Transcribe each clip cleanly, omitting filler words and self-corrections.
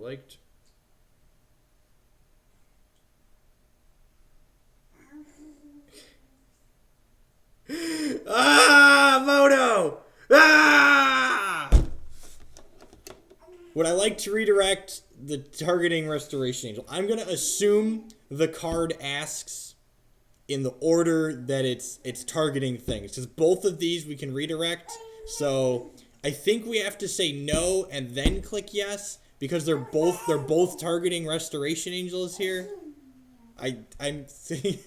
liked. Ah, Moto! Ah! Would I like to redirect the targeting restoration angel? I'm gonna assume the card asks in the order that it's targeting things, because both of these we can redirect. So I think we have to say no and then click yes, because they're both targeting restoration angels here. I'm saying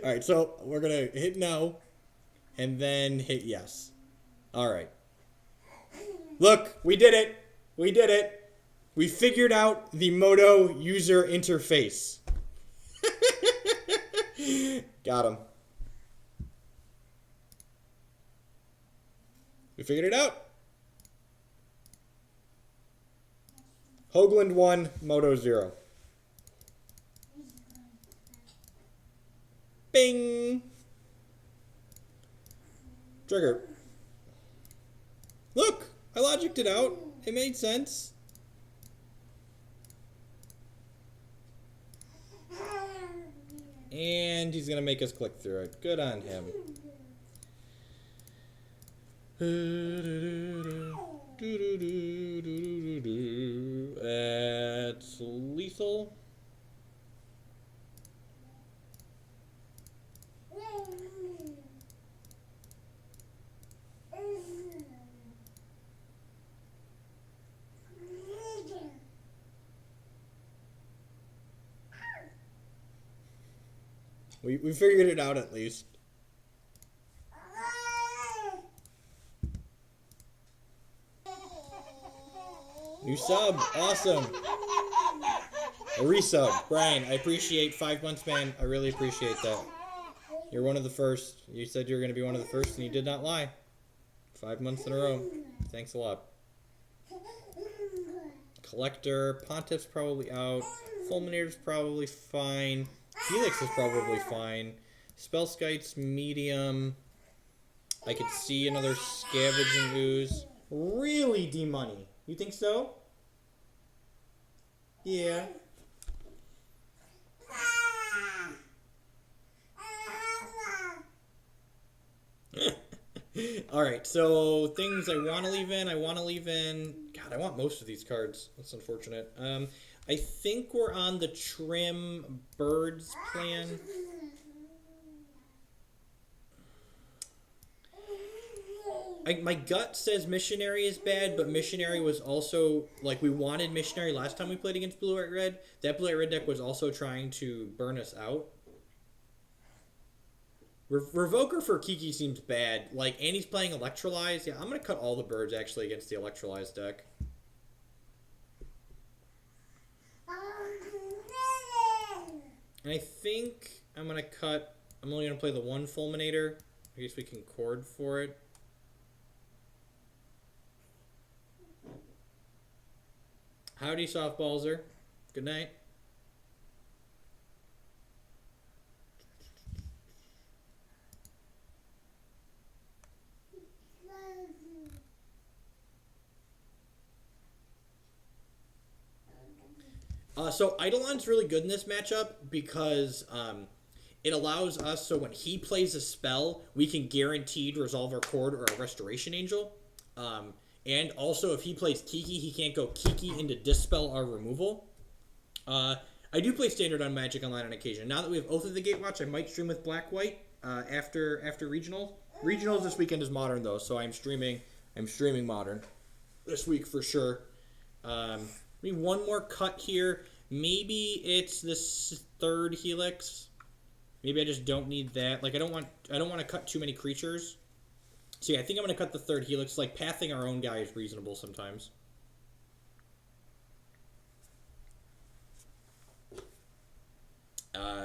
all right, so we're gonna hit no and then hit yes. All right. Look, we did it. We did it. We figured out the Moto user interface. Got him. We figured it out. Hoogland 1, Moto 0. Bing! Trigger. Look! I logicked it out. It made sense. And he's going to make us click through it. Good on him. That's lethal. We figured it out at least. New sub, awesome. A resub, Brian. I appreciate 5 months, man. I really appreciate that. You're one of the first. You said you were going to be one of the first, and you did not lie. 5 months in a row. Thanks a lot. Collector, Pontiff's probably out. Fulminator's probably fine. Helix is probably fine. Spellskite's medium. I could see another Scavenging Ooze. Really, D-Money? You think so? Yeah. Alright, so things I want to leave in. God, I want most of these cards. That's unfortunate. I think we're on the trim birds plan. My gut says Missionary is bad, but Missionary was also, like, we wanted Missionary last time we played against Blue White Red. That Blue White Red deck was also trying to burn us out. Revoker for Kiki seems bad. Like, and he's playing Electrolyze. Yeah, I'm going to cut all the birds, actually, against the Electrolyze deck. And I think I'm going to cut... I'm only going to play the one Fulminator. I guess we can chord for it. Howdy, Softballser. Good night. So Eidolon's really good in this matchup because it allows us, so when he plays a spell, we can guaranteed resolve our chord or a restoration angel. And also, if he plays Kiki, he can't go Kiki into dispel our removal. I do play standard on Magic Online on occasion. Now that we have Oath of the Gatewatch, I might stream with Black-White after regionals. Regionals this weekend is Modern though, so I'm streaming Modern this week for sure. Maybe one more cut here. Maybe it's this third Helix. Maybe I just don't need that. Like I don't want to cut too many creatures. So yeah, I think I'm going to cut the third Helix. Like pathing our own guy is reasonable sometimes.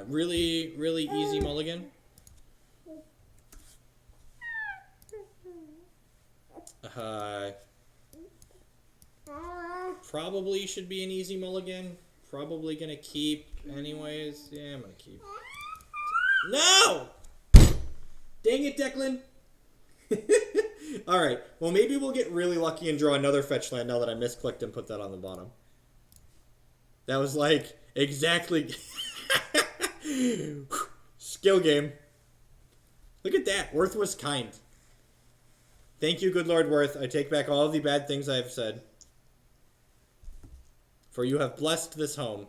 Really, really easy mulligan. Probably should be an easy mulligan. Probably going to keep anyways. Yeah, I'm going to keep. No! Dang it, Declan. Alright, well maybe we'll get really lucky and draw another fetch land now that I misclicked and put that on the bottom. That was like exactly skill game. Look at that. Worth was kind. Thank you, good Lord Worth. I take back all of the bad things I have said. For you have blessed this home.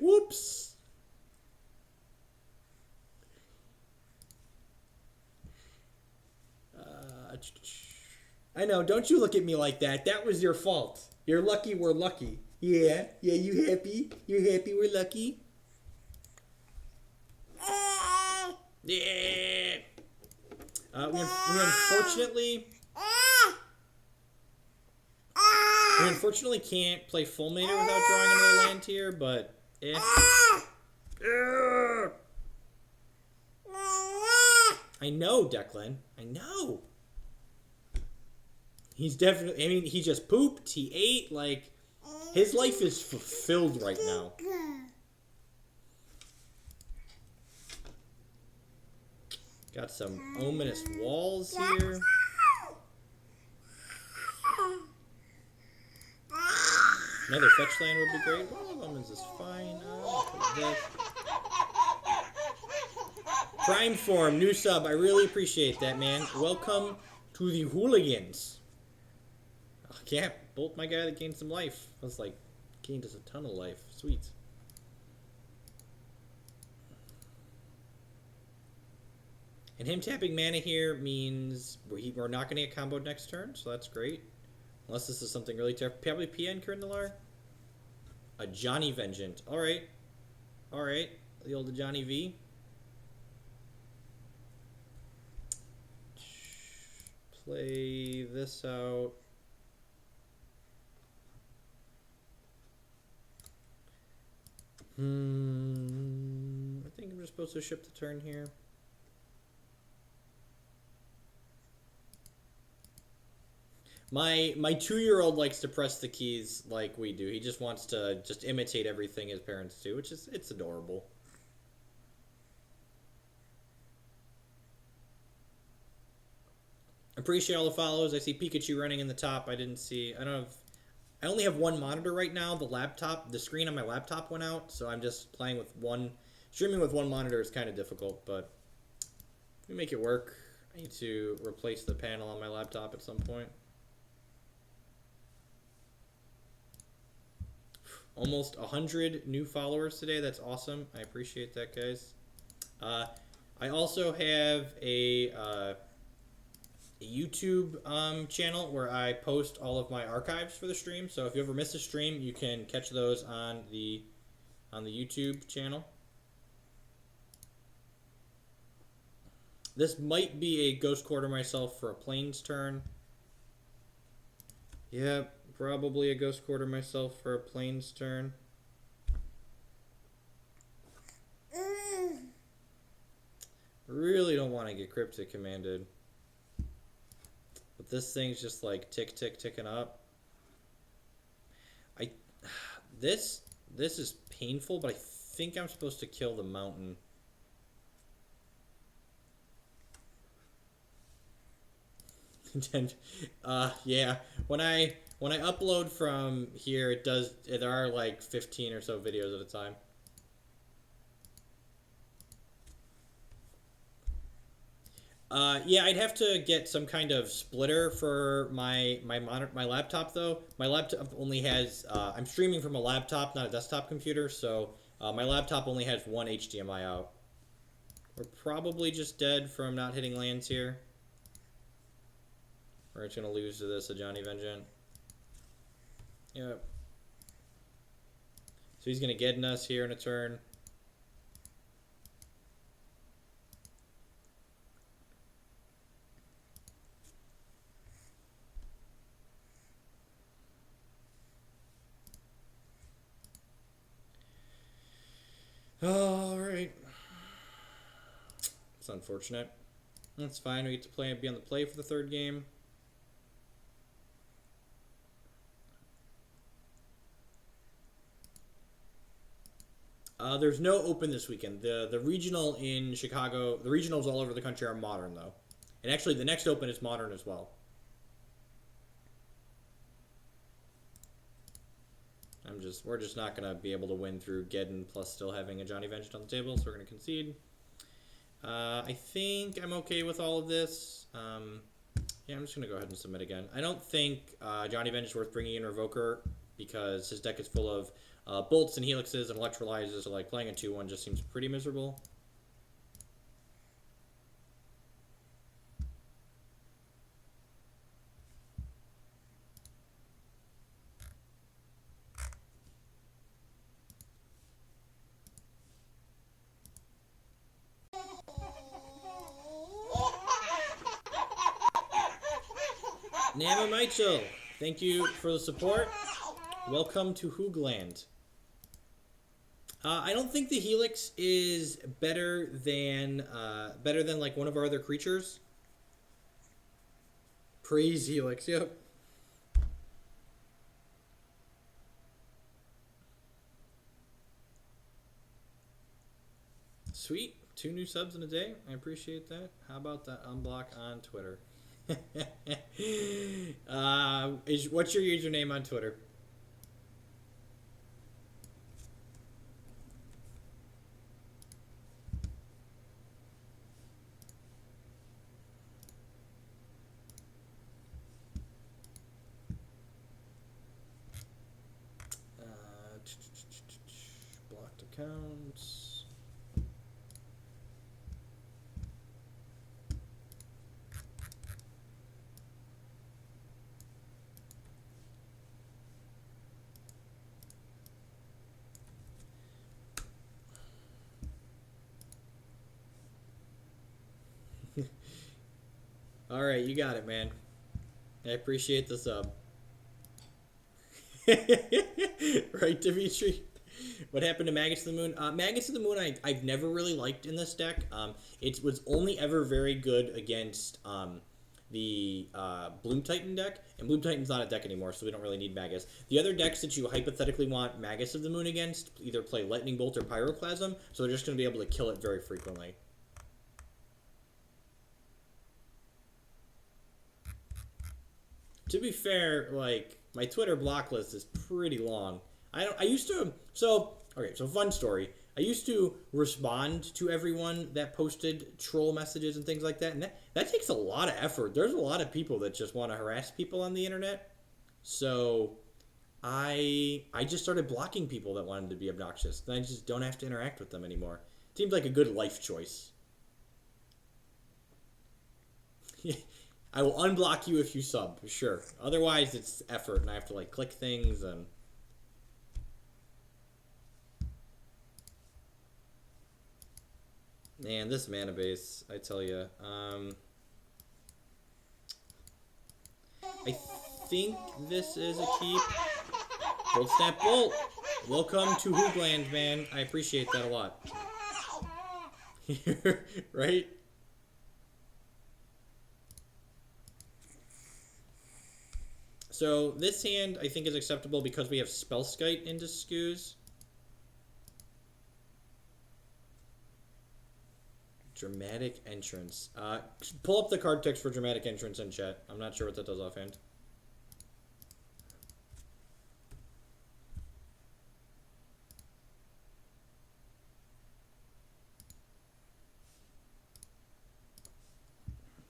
Whoops. I know, don't you look at me like that. That was your fault. You're lucky we're lucky. Yeah, you happy? You're happy we're lucky? Yeah. We unfortunately can't play Fulminator without drawing another land here, but I know, Declan. I know. He's definitely, I mean, he just pooped, he ate, like, his life is fulfilled right now. Got some ominous walls here. Another fetch land would be great. Wall of Omens is fine. Prime Form, new sub. I really appreciate that, man. Welcome to the Hooligans. Oh, yeah, bolt my guy that gained some life. I was like, gained us a ton of life. Sweet. And him tapping mana here means we're not going to get comboed next turn, so that's great. Unless this is something really terrible. Probably PN Kurnalar. A Johnny Vengeant. Alright. Alright. The old Johnny V. Play this out. I think I'm just supposed to ship the turn here. My 2-year-old likes to press the keys like we do. He just wants to just imitate everything his parents do, which is, it's adorable. Appreciate all the follows. I see Pikachu running in the top. I only have one monitor right now. The screen on my laptop went out, so I'm just playing with one. Streaming with one monitor is kind of difficult, but we make it work. I need to replace the panel on my laptop at some point. Almost 100 new followers today. That's awesome. I appreciate that, guys. I also have a YouTube channel where I post all of my archives for the stream. So if you ever miss a stream, you can catch those on the YouTube channel. This might be a Ghost Quarter myself for a Plains turn. Yeah, probably a Ghost Quarter myself for a Plains turn. Really don't want to get Cryptic commanded. But this thing's just like ticking up. This is painful, but I think I'm supposed to kill the mountain. Yeah. When I upload from here, there are like 15 or so videos at a time. Yeah, I'd have to get some kind of splitter for my laptop though. My laptop only has I'm streaming from a laptop, not a desktop computer, so my laptop only has one HDMI out. We're probably just dead from not hitting lands here. We're just gonna lose to this, a Johnny Vengeant. Yep. So he's gonna get in us here in a turn. Alright. It's unfortunate. That's fine. We get to be on the play for the third game. There's no open this weekend. The regional in Chicago, the regionals all over the country are modern though. And actually the next open is modern as well. We're just not gonna be able to win through Geddon plus still having a Johnny Vengeance on the table, so we're gonna concede. I think I'm okay with all of this. Yeah, I'm just gonna go ahead and submit again. I don't think Johnny Vengeance is worth bringing in Revoker because his deck is full of bolts and helixes and electrolyzers, so like playing a 2-1 just seems pretty miserable. Nama Michael, thank you for the support. Welcome to Hoogland. I don't think the Helix is better than like one of our other creatures. Praise Helix, yep. Sweet, 2 new subs in a day. I appreciate that. How about that unblock on Twitter? What's your username on Twitter? Blocked accounts. All right, you got it, man. I appreciate the sub. Right, Dimitri? What happened to Magus of the Moon? Magus of the Moon I've never really liked in this deck. It was only ever very good against the Bloom Titan deck, and Bloom Titan's not a deck anymore, so we don't really need Magus. The other decks that you hypothetically want Magus of the Moon against either play Lightning Bolt or Pyroclasm, so they're just going to be able to kill it very frequently. To be fair, like, my Twitter block list is pretty long. So fun story. I used to respond to everyone that posted troll messages and things like that, and that takes a lot of effort. There's a lot of people that just want to harass people on the internet. So I just started blocking people that wanted to be obnoxious. Then I just don't have to interact with them anymore. Seems like a good life choice. I will unblock you if you sub, sure. Otherwise, it's effort, and I have to, like, click things, and... Man, this mana base, I tell you. I think this is a keep. Bolt Snap Bolt! Welcome to Hoogland, man. I appreciate that a lot. Right? So this hand, I think, is acceptable because we have Spellskite into Scoos. Dramatic Entrance. Pull up the card text for Dramatic Entrance in chat. I'm not sure what that does offhand.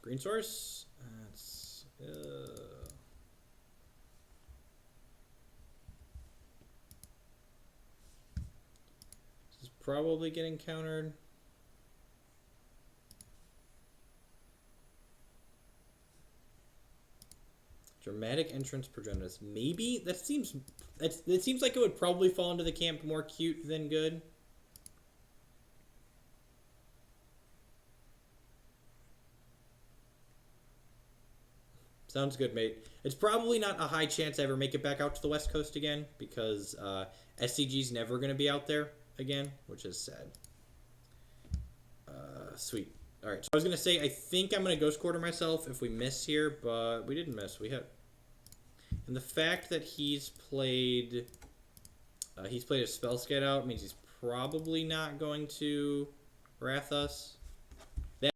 Green source. That's... This is probably getting countered. Dramatic Entrance Progenitus. Maybe? That seems like it would probably fall into the camp more cute than good. Sounds good, mate. It's probably not a high chance I ever make it back out to the West Coast again, because SCG's never going to be out there again, which is sad. Sweet. Alright, so I was going to say, I think I'm going to Ghost Quarter myself if we miss here, but we didn't miss. We hit. And the fact that he's played a Spellskite out means he's probably not going to Wrath us.